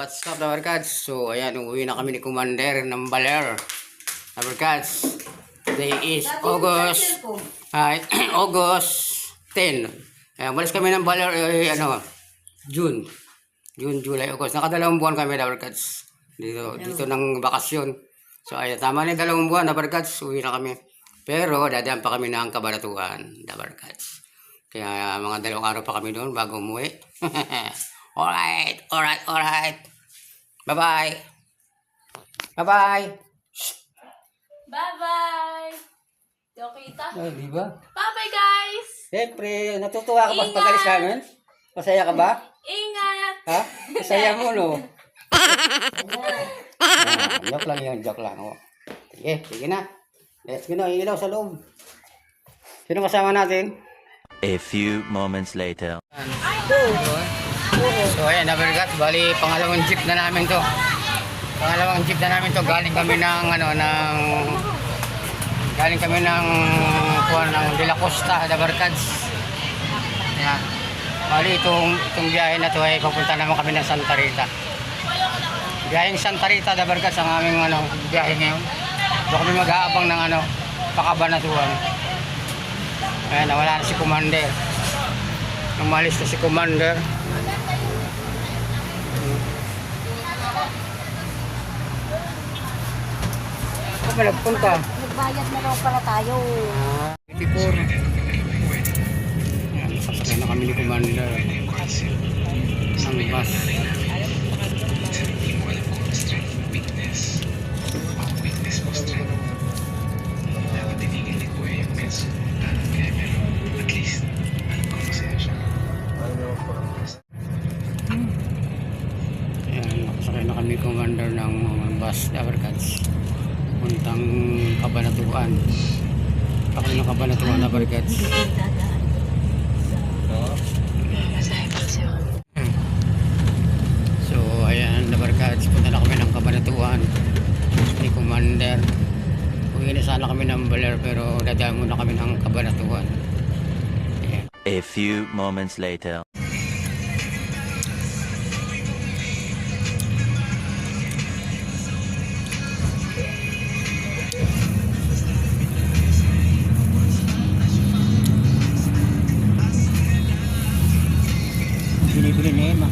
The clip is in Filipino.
What's up, Dabarkads? So, ayan, uuwi na kami ni Commander ng Baler. Dabarkads, today is August, August 10. Ayan, balis kami ng Baler, June, July, August. Nakadalawang buwan kami, Dabarkads. Dito ng bakasyon. So, ayan, tama na 2 buwan, Dabarkads. Uwi na kami. Pero, dadaan pa kami ng Cabanatuan, Dabarkads. Kaya, mga 2 araw pa kami doon bago umuwi. Alright. Bye-bye. Bye-bye. Bye-bye. Di ako kita. Ay, di ba? Bye-bye, guys. Siyempre, natutuwa ka ba sa Ingat. pag-alis namin? Masaya ka ba? Ingat. Ha? Masaya mo, no? Joke lang yun, joke lang. Oh. Sige na. Let's go na, ilaw sa loob. Sino kasama natin? A few moments later. So ayan, Dabarkads, bali pangalawang jeep na namin to. Galing kami ng De La Costa, Dabarkads. Ayan. Bali itong biyahe na to ay papunta naman kami ng Santa Rita. Biyaheng Santa Rita, Dabarkads, ang aming biyahe ngayon. Doon kami mag-aabang ng Cabanatuan. Ayan, nawala na si Commander. Umalis na si Commander. Saan ba nagpunta? Nagbayad na daw pala tayo. 84. Ayan, sasakyan na kami ni Commander. Ang bus. Ayan, nakasakay na kami Commander ng bus, Dabarkads. Puntang Cabanatuan. Kami ng Cabanatuan, Dabarkads. So, ayan, Dabarkads. Punta na kami ng Cabanatuan. Ni Commander. Uwi na sana kami ng Baler pero dadaan muna kami ng Cabanatuan. Ayan. A few moments later. Binibili ni Emma.